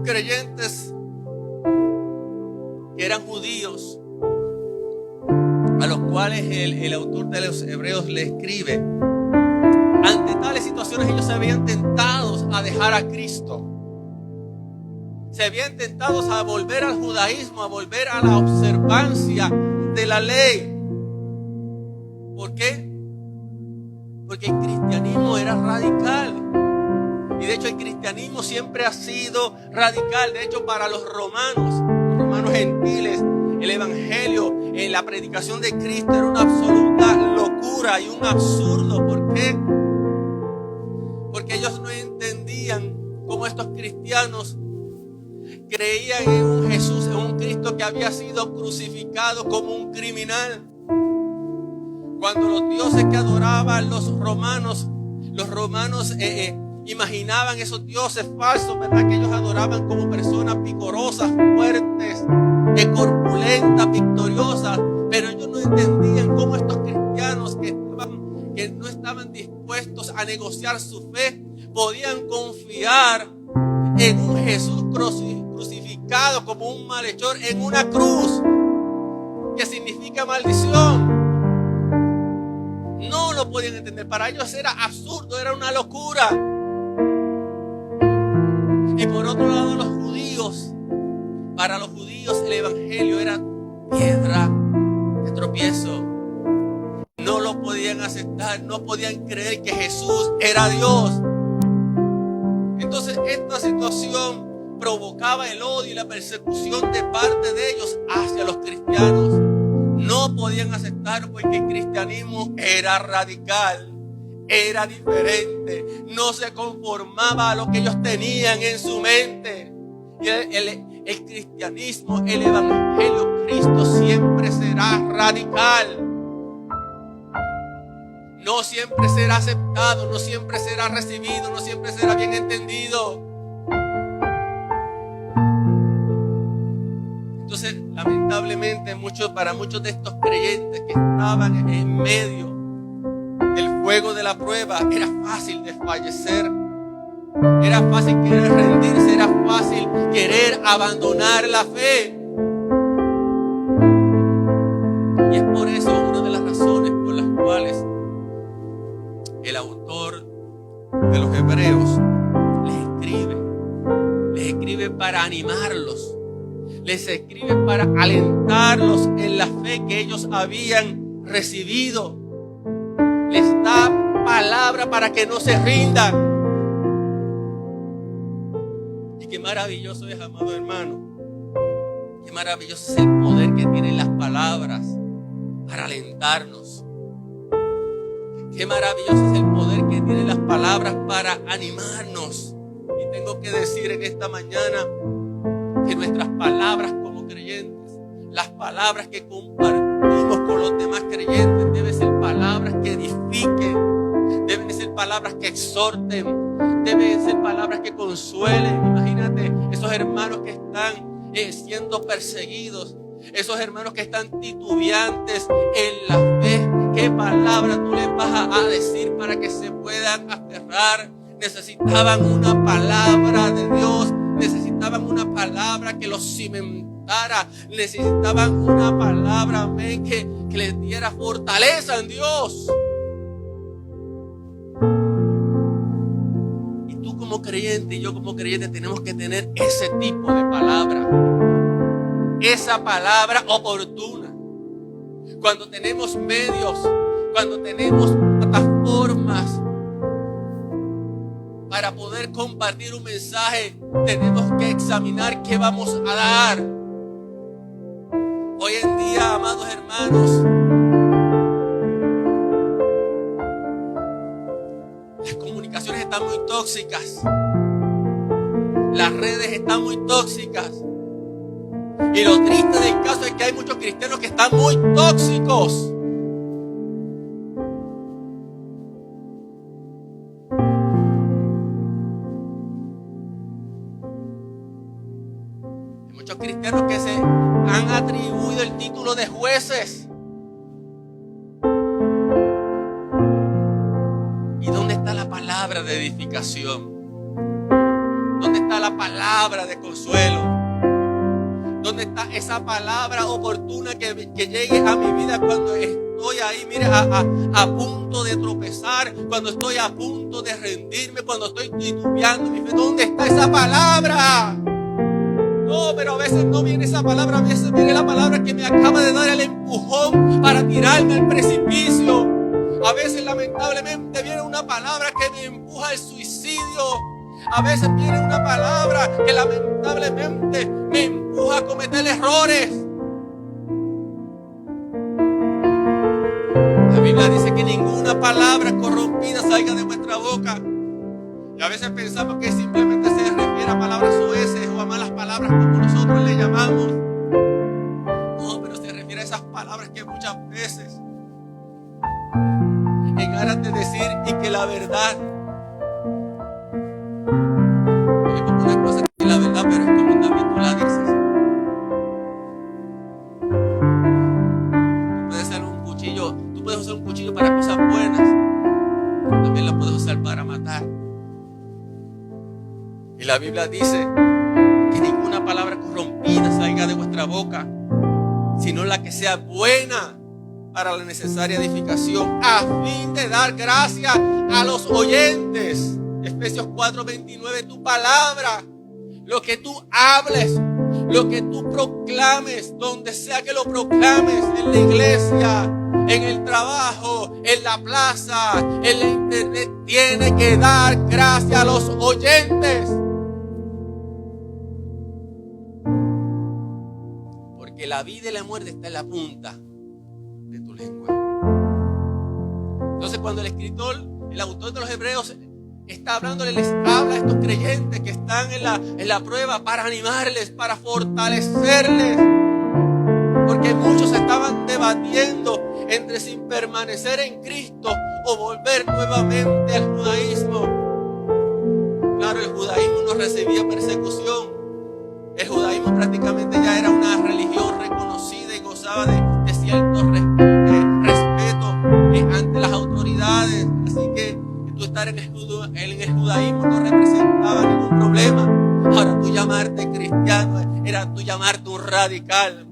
creyentes que eran judíos, a los cuales el autor de los Hebreos le escribe, ante tales situaciones ellos se habían tentados a dejar a Cristo. Se habían tentados a volver al judaísmo, a volver a la observancia de la ley. ¿Por qué? Porque el cristianismo era radical. Y de hecho el cristianismo siempre ha sido radical. De hecho, para los romanos gentiles, el evangelio, la predicación de Cristo era una absoluta locura y un absurdo. ¿Por qué? Porque ellos no entendían cómo estos cristianos creían en un Jesús, en un Cristo que había sido crucificado como un criminal. Cuando los dioses que adoraban los romanos imaginaban esos dioses falsos, ¿verdad? Que ellos adoraban como personas vigorosas, fuertes, corpulentas, victoriosas. Pero ellos no entendían cómo estos cristianos que no estaban dispuestos a negociar su fe podían confiar en un Jesús crucificado como un malhechor en una cruz, que significa maldición. No lo podían entender. Para ellos era absurdo, era una locura. Y por otro lado, para los judíos el evangelio era piedra de tropiezo. No lo podían aceptar, no podían creer que Jesús era Dios. Entonces esta situación provocaba el odio y la persecución de parte de ellos hacia los cristianos. No podían aceptar porque el cristianismo era radical, era diferente, no se conformaba a lo que ellos tenían en su mente. Y el cristianismo, el evangelio, Cristo siempre será radical. No siempre será aceptado, no siempre será recibido, no siempre será bien entendido. Entonces, lamentablemente, para muchos de estos creyentes que estaban en medio del fuego de la prueba, era fácil desfallecer, era fácil querer rendirse, era fácil querer abandonar la fe. Y es por eso una de las razones por las cuales el autor de los Hebreos les escribe para animarlos, les escribe para alentarlos en la fe que ellos habían recibido. Les da palabra para que no se rindan. Y qué maravilloso es, amado hermano, qué maravilloso es el poder que tienen las palabras para alentarnos. Qué maravilloso es el poder que tienen las palabras para animarnos. Y tengo que decir en esta mañana que nuestras palabras como creyentes, las palabras que compartimos con los demás creyentes, deben ser palabras que edifiquen, deben ser palabras que exhorten, deben ser palabras que consuelen. Imagínate esos hermanos que están siendo perseguidos, esos hermanos que están titubeantes en la fe. ¿Qué palabra tú les vas a decir para que se puedan aferrar? Necesitaban una palabra de Dios, necesitaban una palabra que los cimentara, necesitaban una palabra, amén, que les diera fortaleza en Dios. Y tú como creyente y yo como creyente tenemos que tener ese tipo de palabra, esa palabra oportuna. Cuando tenemos medios, cuando tenemos plataformas para poder compartir un mensaje, tenemos que examinar qué vamos a dar. Hoy en día, amados hermanos, las comunicaciones están muy tóxicas, las redes están muy tóxicas. Y lo triste del caso es que hay muchos cristianos que están muy tóxicos. Hay muchos cristianos que se han atribuido el título de jueces. ¿Y dónde está la palabra de edificación? ¿Dónde está está la palabra de consuelo? ¿Dónde está esa palabra oportuna que llegue a mi vida cuando estoy ahí, mire, a punto de tropezar, cuando estoy a punto de rendirme, cuando estoy titubeando mi fe? ¿Dónde está esa palabra? No, pero a veces no viene esa palabra, a veces viene la palabra que me acaba de dar el empujón para tirarme al precipicio. A veces lamentablemente viene una palabra que me empuja al suicidio. A veces viene una palabra que lamentablemente me empuja a cometer errores. La Biblia dice que ninguna palabra corrompida salga de vuestra boca. Y a veces pensamos que simplemente se refiere a palabras soeces o a malas palabras como nosotros le llamamos. No, pero se refiere a esas palabras que muchas veces, en aras de decir y que la verdad, es como una cosa que la verdad, pero es como también tú la dices. Tú puedes usar un cuchillo para cosas buenas, pero también lo puedes usar para matar. Y la Biblia dice que ninguna palabra corrompida salga de vuestra boca, sino la que sea buena para la necesaria edificación, a fin de dar gracia a los oyentes. Efesios 4:29, tu palabra, lo que tú hables, lo que tú proclames, donde sea que lo proclames, en la iglesia, en el trabajo, en la plaza, en la internet, tiene que dar gracia a los oyentes. Porque la vida y la muerte está en la punta de tu lengua. Entonces, cuando el autor de los Hebreos está hablando, les habla a estos creyentes que están en la prueba para animarles, para fortalecerles. Porque muchos estaban debatiendo entre si permanecer en Cristo o volver nuevamente al judaísmo. Claro, el judaísmo no recibía persecución. El judaísmo prácticamente ya era una religión reconocida y gozaba de cierto respeto ante las autoridades. Así que tú estar en el judaísmo no representaba ningún problema. Ahora tú llamarte cristiano era tú llamarte un radical.